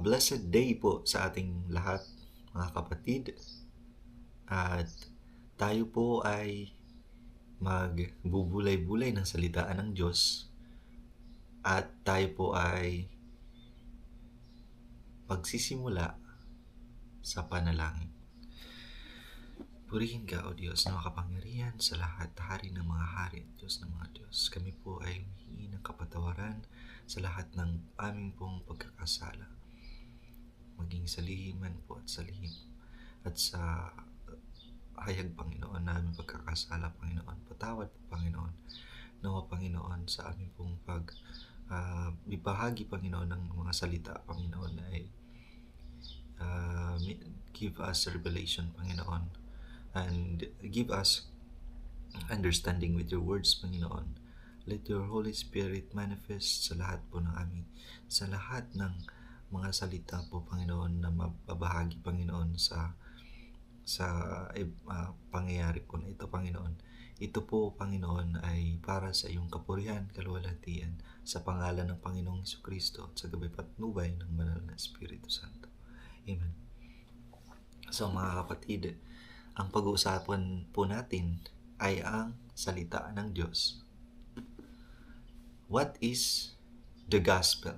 blessed day po sa ating lahat, mga kapatid. At tayo po ay magbubulay-bulay ng salitaan ng Diyos. At tayo po ay magsisimula sa panalangin. Purihin ka, O Diyos, na makapangyarihan sa lahat, Hari ng mga hari at Diyos ng mga Diyos. Kami po ay humihingi ng kapatawaran sa lahat ng aming pong pagkakasala, maging sa lihim man po at sa lihim at sa hayag, Panginoon, namin pagkakasala, Panginoon. Patawad po, Panginoon, nawa, Panginoon, sa aming pong bibahagi, Panginoon, ng mga salita, Panginoon, ay give us revelation, Panginoon, and give us understanding with your words, Panginoon. Let your Holy Spirit manifest sa lahat po ng sa lahat ng mga salita po, Panginoon, na mababahagi, Panginoon, sa pangyayari po na ito, Panginoon. Ito po, Panginoon, ay para sa iyong kapurihan, kaluwalhatian, sa pangalan ng Panginoong Jesucristo at sa gabay patnubay ng Banal na Espiritu Santo. Amen. So, mga kapatid, ang pag-uusapan po natin ay ang salita ng Diyos. What is the gospel?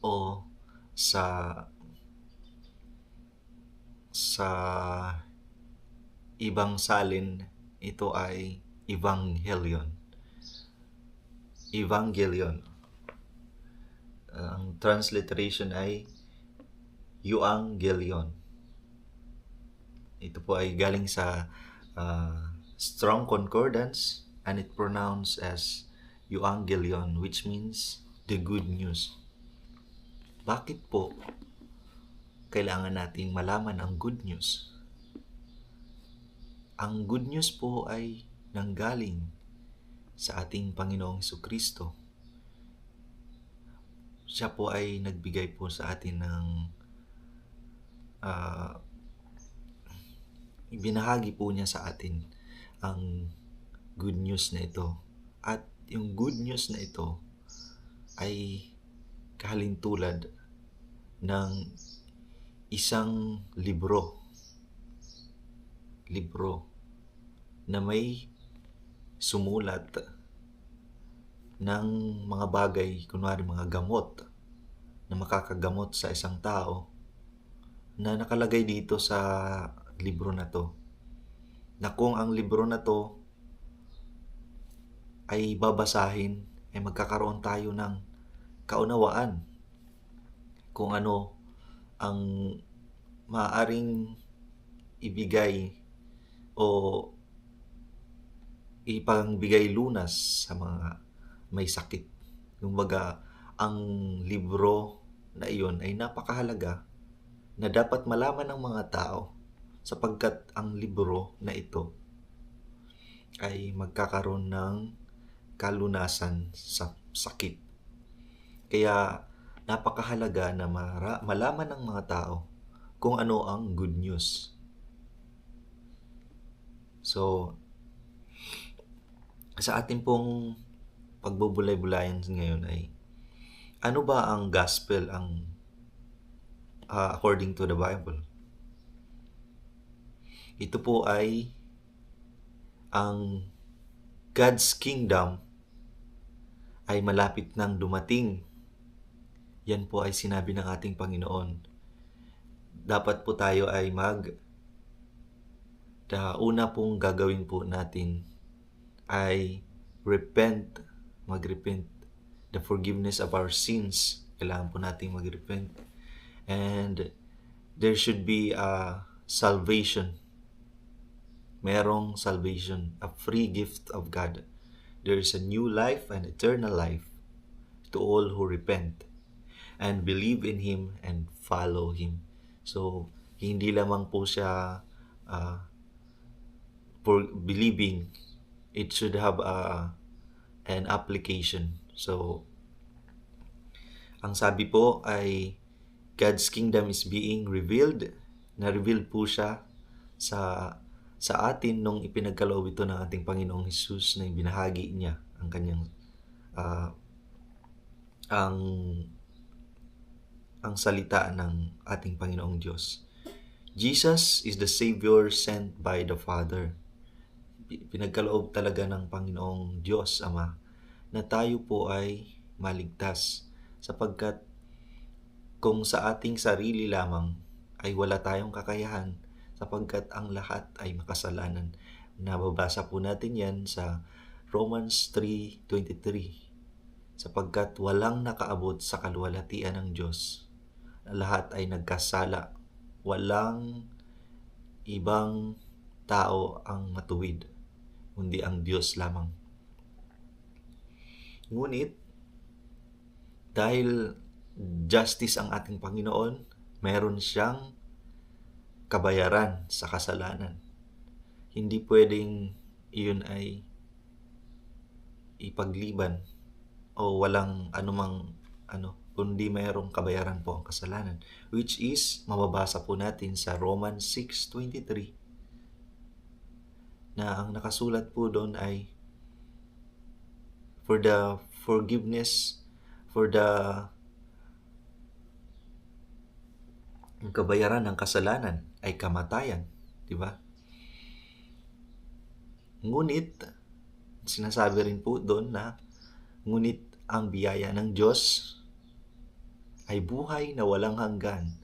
O sa ibang salin, ito ay Evangelion. Evangelion. Ang transliteration ay Euangelion. Ito po ay galing sa Strong Concordance, and it pronounced as Euangelion, which means the good news. Bakit po kailangan nating malaman ang good news? Ang good news po ay nanggaling sa ating Panginoong Jesucristo. Siya po ay nagbigay po sa atin ng ibinahagi po niya sa atin ang good news na ito. At yung good news na ito ay kahalintulad ng isang libro na may sumulat ng mga bagay, kunwari mga gamot na makakagamot sa isang tao, na nakalagay dito sa libro na to, na kung ang libro na to ay babasahin, ay magkakaroon tayo ng kaunawaan kung ano ang maaaring ibigay o ipangbigay lunas sa mga may sakit. Kumbaga, ang libro na iyon ay napakahalaga na dapat malaman ng mga tao, sapagkat ang libro na ito ay magkakaroon ng kalunasan sa sakit. Kaya napakahalaga na malaman ng mga tao kung ano ang good news. So, sa ating pong pagbubulay-bulayan ngayon ay ano ba ang gospel according to the Bible? Ito po ay ang God's kingdom ay malapit nang dumating. Yan po ay sinabi ng ating Panginoon. Dapat po tayo ay una pong gagawin po natin ay mag-repent. The forgiveness of our sins. Kailangan po natin mag-repent. And there should be a salvation. Merong salvation, a free gift of God. There is a new life and eternal life to all who repent and believe in Him and follow Him. So, hindi lamang po siya for believing. It should have an application. So, ang sabi po ay God's kingdom is being revealed. Na-reveal po siya sa atin nung ipinagkaloob ito ng ating Panginoong Hesus na binahagi niya ang kanyang ang ang salita ng ating Panginoong Diyos. Jesus is the Savior sent by the Father. Pinagkaloob talaga ng Panginoong Diyos Ama na tayo po ay maligtas, sapagkat kung sa ating sarili lamang ay wala tayong kakayahan, sapagkat ang lahat ay makasalanan. Nababasa po natin yan sa Romans 3:23, sapagkat walang nakaabot sa kaluwalhatian ng Diyos. Lahat ay nagkasala. Walang ibang tao ang matuwid, kundi ang Diyos lamang. Ngunit, dahil justice ang ating Panginoon, meron siyang kabayaran sa kasalanan. Hindi pwedeng iyon ay ipagliban o walang anumang kundi mayroong kabayaran po ang kasalanan, which is mababasa po natin sa Romans 6:23 na ang nakasulat po doon ay for the forgiveness, for the kabayaran ng kasalanan ay kamatayan, di ba? Ngunit sinasabi rin po doon na ngunit ang biyaya ng Diyos ay buhay na walang hanggan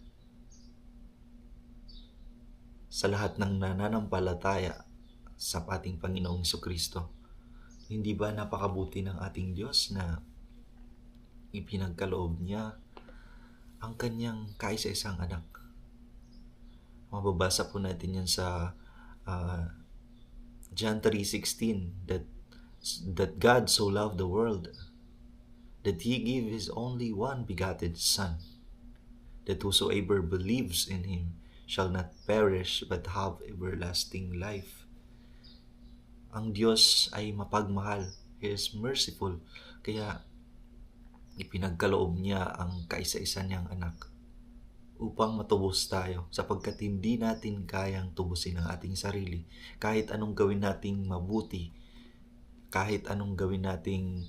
sa lahat ng nananampalataya sa ating Panginoong Jesucristo. Hindi ba napakabuti ng ating Diyos na ipinagkaloob niya ang kanyang kaisa-isang anak? Mababasa po natin yan sa John 3:16 that God so loved the world that He gave His only one begotten Son, that whosoever believes in Him shall not perish but have everlasting life. Ang Diyos ay mapagmahal. He is merciful. Kaya ipinagkaloob niya ang kaisa-isa niyang anak upang matubos tayo, sapagkat hindi natin kayang tubusin ang ating sarili. Kahit anong gawin nating mabuti, kahit anong gawin nating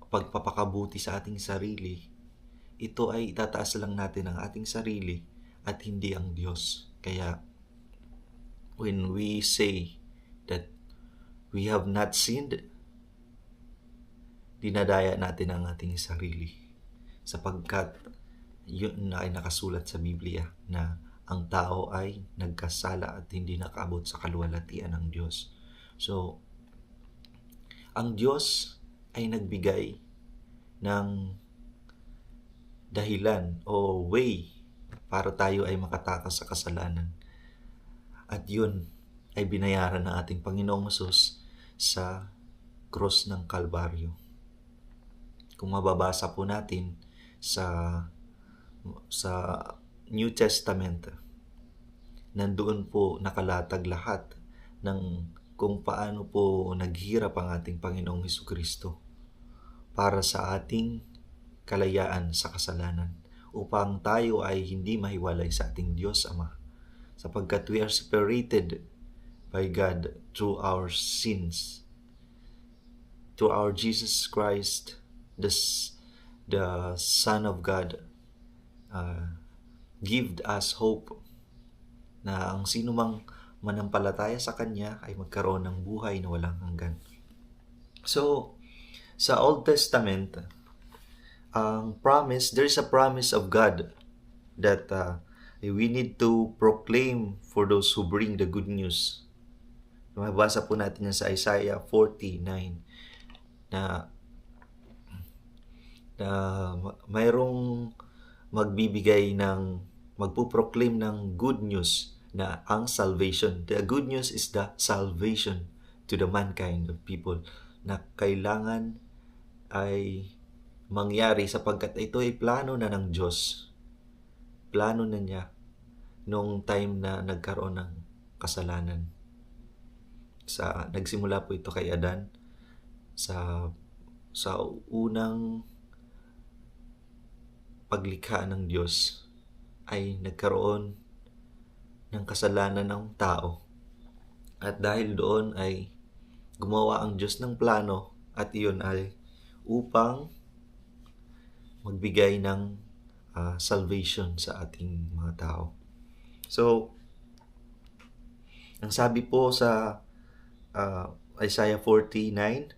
pagpapakabuti sa ating sarili, ito ay itataas lang natin ang ating sarili at hindi ang Diyos. Kaya when we say that we have not sinned, dinadaya natin ang ating sarili, sapagkat yun na ay nakasulat sa Biblia na ang tao ay nagkasala at hindi nakaabot sa kaluwalhatian ng Diyos. So, ang Diyos ay nagbigay ng dahilan o way para tayo ay makatakas sa kasalanan. At yun ay binayaran ng ating Panginoong Hesus sa cross ng Kalbaryo. Kung mababasa po natin sa New Testament, nandoon po nakalatag lahat ng kung paano po naghirap ang ating Panginoong Hesukristo para sa ating kalayaan sa kasalanan, upang tayo ay hindi mahiwalay sa ating Diyos Ama, sapagkat we are separated by God through our sins. To our Jesus Christ, the Son of God, give us hope na ang sino mang manampalataya sa Kanya ay magkaroon ng buhay na walang hanggan. So, sa Old Testament, ang promise, there is a promise of God that we need to proclaim for those who bring the good news. Mabasa po natin yan sa Isaiah 49 na mayroong magpuproclaim ng good news na ang salvation. The good news is the salvation to the mankind of people na kailangan ay mangyari, sapagkat ito ay plano na ng Diyos. Plano na niya noong time na nagkaroon ng kasalanan. Nagsimula po ito kay Adan sa unang paglikha ng Diyos ay nagkaroon ng kasalanan ng tao. At dahil doon ay gumawa ang Diyos ng plano, at iyon ay upang magbigay ng salvation sa ating mga tao. So, ang sabi po sa Isaiah 49,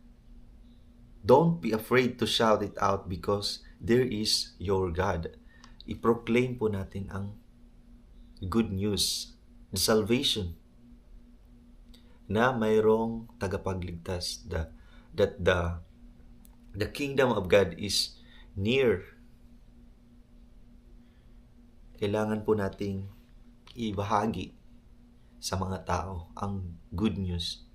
"Don't be afraid to shout it out because there is your God." I-proclaim po natin ang good news, the salvation, na mayroong tagapagligtas, that the kingdom of God is near. Kailangan po nating ibahagi sa mga tao ang good news.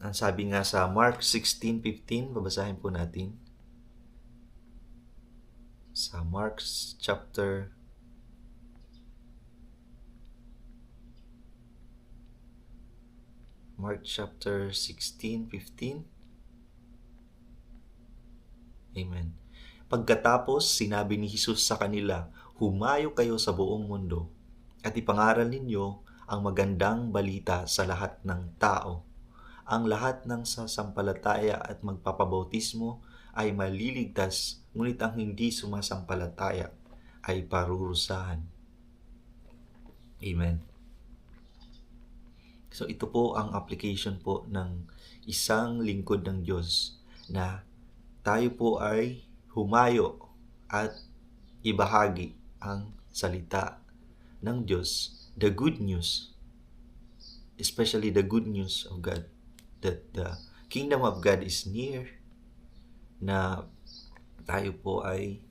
Ang sabi nga sa Mark 16:15, babasahin po natin. Sa Mark chapter 16:15. Amen. Pagkatapos, sinabi ni Jesus sa kanila, "Humayo kayo sa buong mundo at ipangaral ninyo ang magandang balita sa lahat ng tao. Ang lahat ng sasampalataya at magpapabautismo ay maliligtas, ngunit ang hindi sumasampalataya ay parurusahan." Amen. So ito po ang application po ng isang lingkod ng Diyos, na tayo po ay humayo at ibahagi ang salita ng Diyos, the good news, especially the good news of God, that the kingdom of God is near, na tayo po ay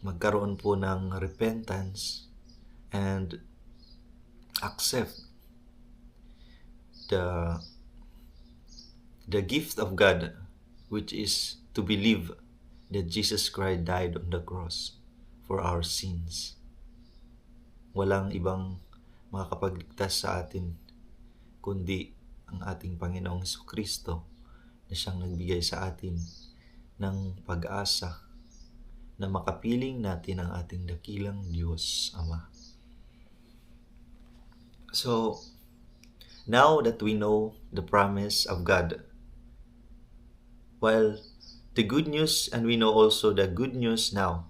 magkaroon po ng repentance and accept the gift of God, which is to believe that Jesus Christ died on the cross for our sins. Walang ibang makakapagligtas sa atin kundi ang ating Panginoong Jesucristo, na siyang nagbigay sa atin ng pag-asa na makapiling natin ang ating dakilang Diyos Ama. So, now that we know the promise of God, while the good news, and we know also the good news now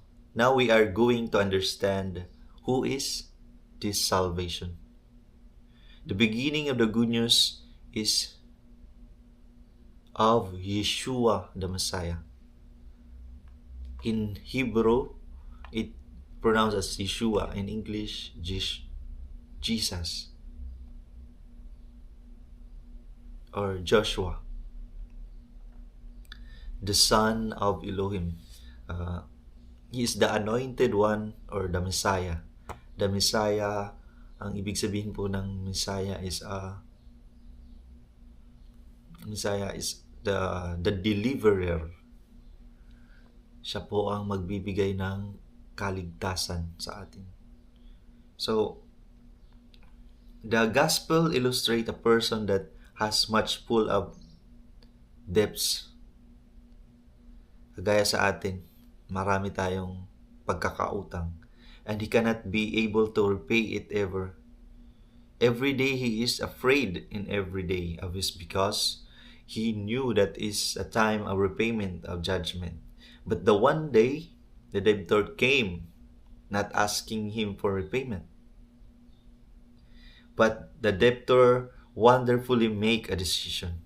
we are going to understand who is this salvation. The beginning of the good news is of Yeshua the Messiah. In Hebrew, it pronounced as Yeshua. In English, Jesus or Joshua, the son of Elohim. He is the anointed one, or the Messiah. The Messiah, ang ibig sabihin po ng Messiah is the deliverer. Siya po ang magbibigay ng kaligtasan sa atin. So, the gospel illustrates a person that has much full of debts. Kagaya sa atin, marami tayong pagkakautang, and he cannot be able to repay it ever. Every day he is afraid in every day of his, because he knew that is a time of repayment, of judgment. But the one day, the debtor came, not asking him for repayment. But the debtor wonderfully make a decision.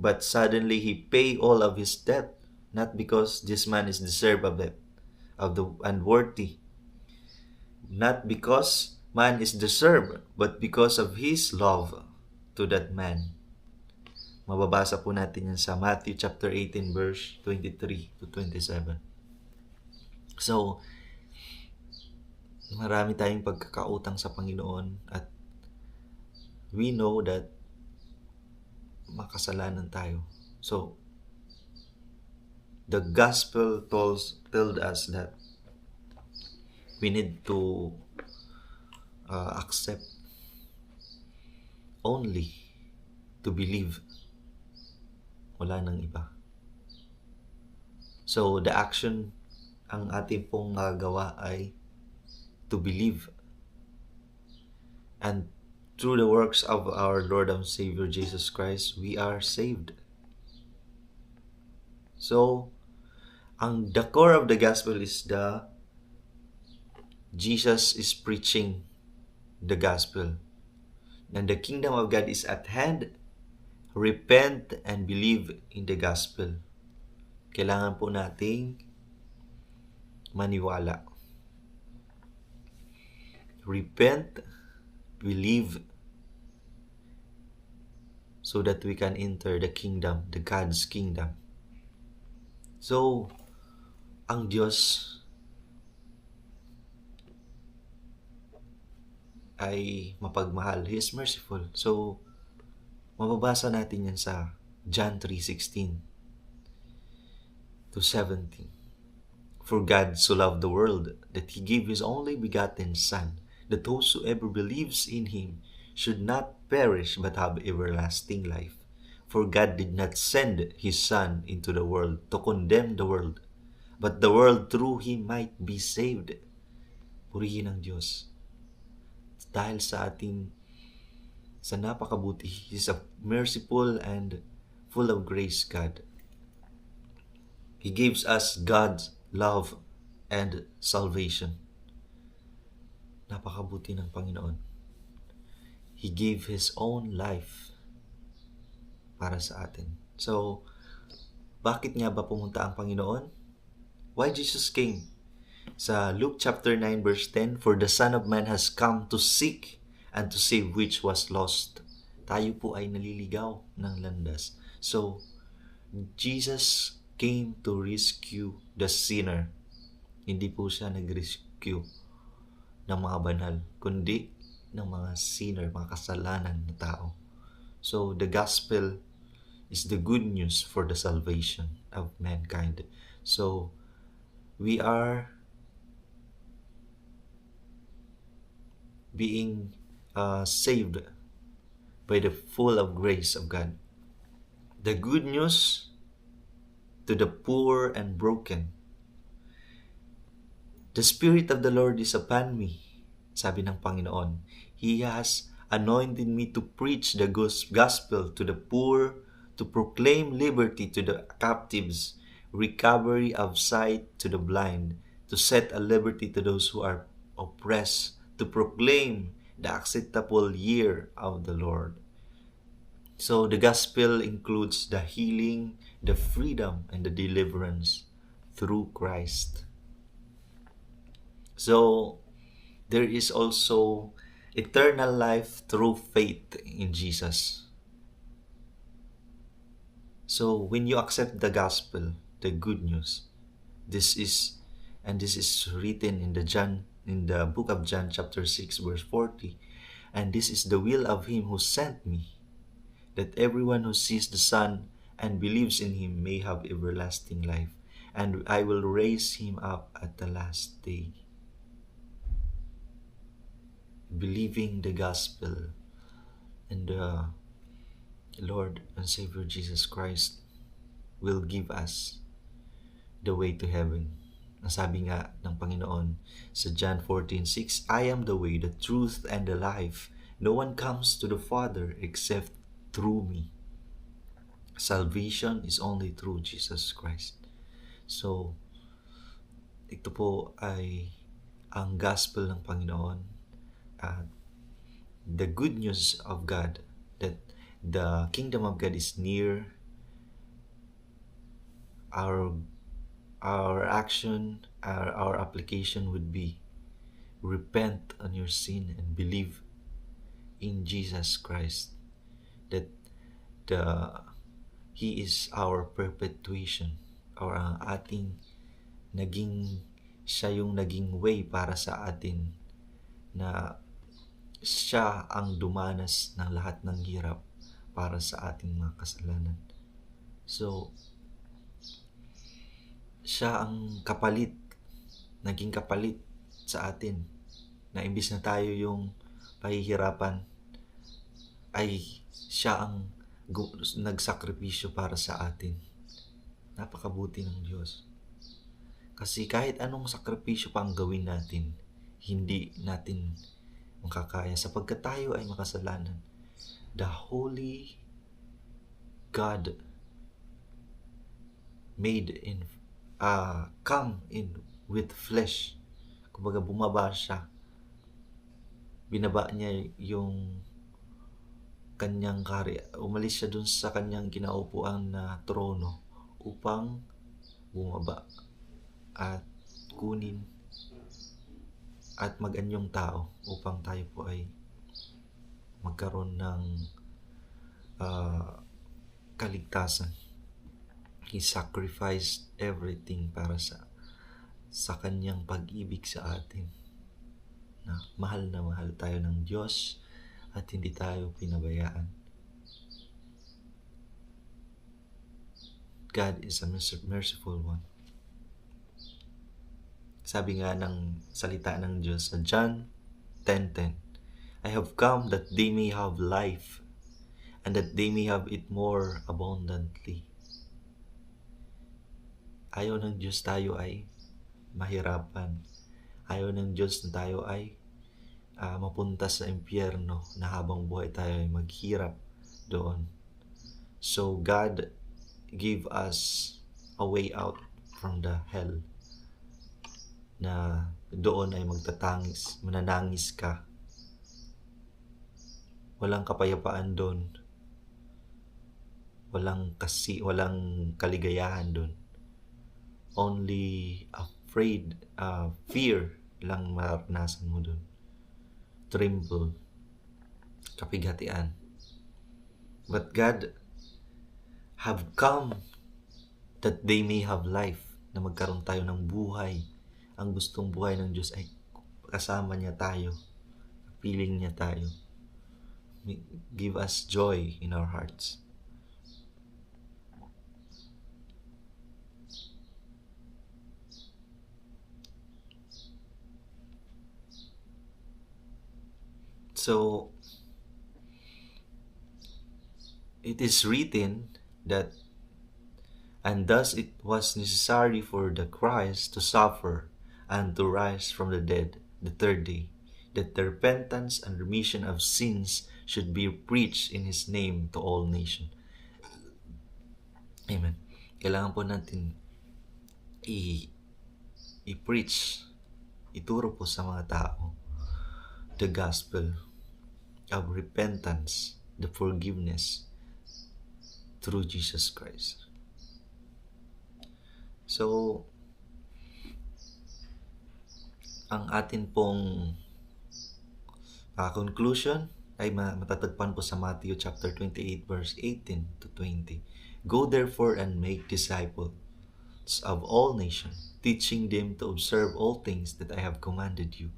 But suddenly he pay all of his debt, not because this man is deserved of it, of the unworthy. Not because man is deserved, but because of his love to that man. Mababasa po natin yan sa Matthew chapter 18 verse 23 to 27. So, marami tayong pagkakautang sa Panginoon, at we know that makasalanan tayo. So, the gospel told us that we need to accept only, to believe. Wala nang iba. So, the action ang ating pong magagawa ay to believe. And through the works of our Lord and Savior Jesus Christ, we are saved. So, The core of the gospel is Jesus is preaching the gospel. And the kingdom of God is at hand. Repent and believe in the gospel. Kailangan po nating maniwala. Repent, believe, so that we can enter the kingdom, the God's kingdom. So, ang Diyos ay mapagmahal. He is merciful. So, mababasa natin yan sa John 3:16 to 17. For God so loved the world that He gave His only begotten Son, that whosoever believes in Him should not perish but have everlasting life. For God did not send His Son into the world to condemn the world, but the world through Him might be saved. Purihin ang Diyos. Dahil sa napakabuti, He is a merciful and full of grace God. He gives us God's love and salvation. Napakabuti ng Panginoon. He gave His own life para sa atin. So, bakit nga ba pumunta ang Panginoon? Why Jesus came? Sa Luke chapter 9 verse 10, for the Son of Man has come to seek and to save which was lost. Tayo po ay naliligaw ng landas. So, Jesus came to rescue the sinner. Hindi po siya nag-rescue ng mga banal, kundi ng mga sinner, mga kasalanan na tao. So, the gospel is the good news for the salvation of mankind. So, we are being saved by the full of grace of God. The good news to the poor and broken. The Spirit of the Lord is upon me, sabi ng Panginoon. He has anointed me to preach the gospel to the poor, to proclaim liberty to the captives, recovery of sight to the blind, to set at liberty to those who are oppressed, to proclaim the acceptable year of the Lord. So the gospel includes the healing, the freedom, and the deliverance through Christ. So there is also eternal life through faith in Jesus. So when you accept the gospel, the good news, this is written in the book of John chapter 6 verse 40, and this is the will of Him who sent me, that everyone who sees the Son and believes in Him may have everlasting life, and I will raise him up at the last day. Believing the gospel and the Lord and Savior Jesus Christ will give us the way to heaven. Nasabi nga ng Panginoon sa John 14:6, I am the way, the truth, and the life. No one comes to the Father except through me. Salvation is only through Jesus Christ. So, ito po ay ang gospel ng Panginoon. The good news of God, that the kingdom of God is near. Our action, our application would be repent on your sin and believe in Jesus Christ, that He is our perpetuation, or ang ating siya yung naging way para sa atin, na siya ang dumanas ng lahat ng hirap para sa ating mga kasalanan. So, siya ang kapalit, naging kapalit sa atin, na imbis na tayo yung pahihirapan, ay siya ang nagsakripisyo para sa atin. Napakabuti ng Diyos. Kasi kahit anong sakripisyo pa ang gawin natin, hindi natin makakaya sapagkat tayo ay makasalanan. The Holy God made in come in with flesh. Kumbaga bumaba siya. Binaba niya yung kanyang umalis siya dun sa kanyang kinaupuan na trono upang bumaba at kunin at mag-anyong tao upang tayo po ay magkaroon ng kaligtasan. He sacrificed everything para sa kanyang pag-ibig sa atin. Na mahal tayo ng Diyos at hindi tayo pinabayaan. God is a merciful one. Sabi nga ng salita ng Diyos sa John 10:10, I have come that they may have life and that they may have it more abundantly. Ayaw ng Diyos tayo ay mahirapan. Ayaw ng Diyos na tayo ay mapunta sa impyerno na habang buhay tayo ay maghirap doon. So God gave us a way out from the hell na doon ay mananangis ka. Walang kapayapaan doon. Walang kaligayahan doon. Only fear lang maranasan mo doon. Tremble, kapigatian. But God have come that they may have life, na magkaroon tayo ng buhay. Ang gustong buhay ng Diyos ay kasama niya tayo, piling niya tayo. Give us joy in our hearts. So, it is written that, and thus it was necessary for the Christ to suffer and to rise from the dead the third day, that the repentance and remission of sins should be preached in His name to all nations. Amen. Kailangan po natin i-preach, ituro po sa mga tao the gospel of repentance, the forgiveness through Jesus Christ. So, ang atin pong conclusion ay matatagpuan po sa Matthew chapter 28 verse 18 to 20. Go therefore and make disciples of all nations, teaching them to observe all things that I have commanded you.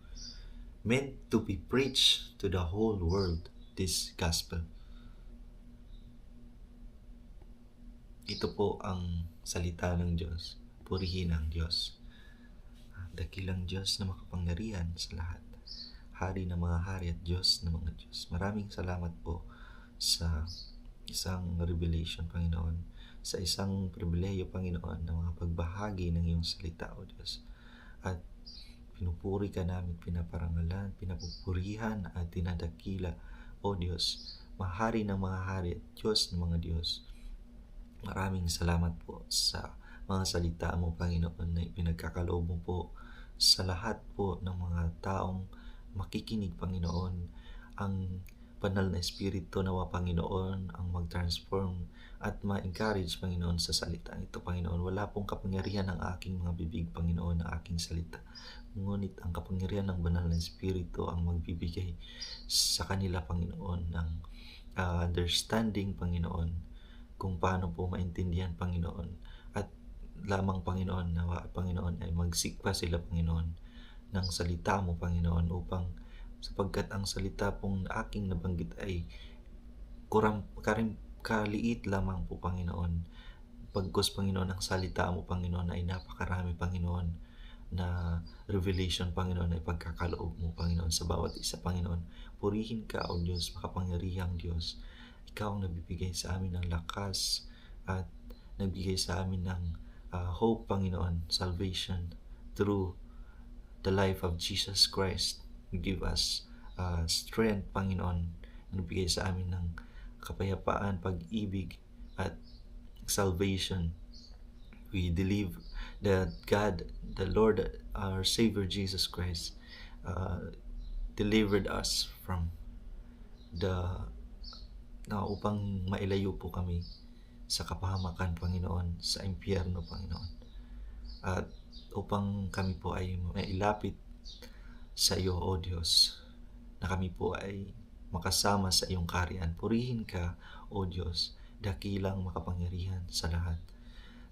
Meant to be preached to the whole world, this gospel. Ito po ang salita ng Diyos. Purihin ang Diyos. Dakilang Diyos na makapangyarihan sa lahat. Hari ng mga hari at Diyos ng mga Diyos. Maraming salamat po sa isang revelation, Panginoon. Sa isang pribileyo, Panginoon, na mga pagbahagi ng iyong salita, O Diyos. At pinupuri ka namin, pinaparangalan, pinapupurihan at dinadakila, O Diyos, mahari ng mga hari at Diyos ng mga Diyos. Maraming salamat po sa mga salita mo, Panginoon, na ipinagkakaloob mo po sa lahat po ng mga taong makikinig, Panginoon. Ang banal na Espiritu nawa, Panginoon, ang mag-transform at ma-encourage, Panginoon, sa salita ito, Panginoon. Wala pong kapangyarihan ng aking mga bibig, Panginoon, ng aking salita. Ngunit ang kapangyarihan ng banal na Espiritu ang magbibigay sa kanila, Panginoon, ng understanding, Panginoon, kung paano po maintindihan, Panginoon. At lamang, Panginoon, nawa, Panginoon, ay magsikpa sila, Panginoon, ng salita mo, Panginoon, upang sapagkat ang salita pong aking nabanggit ay kaliit lamang po, Panginoon. Pagkus, Panginoon, ang salita mo, Panginoon, ay napakarami, Panginoon, na revelation, Panginoon, ay pagkakaloob mo, Panginoon, sa bawat isa, Panginoon. Purihin ka, O Diyos, makapangyarihang Diyos. Ikaw ang nagbibigay sa amin ng lakas at nagbigay sa amin ng hope, Panginoon, salvation through the life of Jesus Christ. Give us strength, Panginoon, nagbigay sa amin ng kapayapaan, pag-ibig at salvation. We that God, the Lord, our Savior Jesus Christ, delivered us from the upang mailayo po kami sa kapahamakan, Panginoon, sa impyerno, Panginoon. At upang kami po ay mailapit sa iyo, O Diyos, na kami po ay makasama sa iyong kaharian. Purihin ka, O Diyos, dakilang makapangyarihan sa lahat.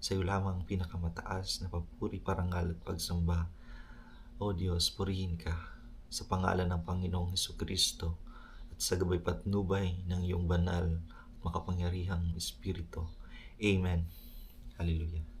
Sa iyo lamang pinakamataas na papuri, parangal at pagsamba. O Diyos, purihin ka sa pangalan ng Panginoong Hesukristo at sa gabay patnubay ng iyong banal at makapangyarihang Espiritu. Amen. Hallelujah.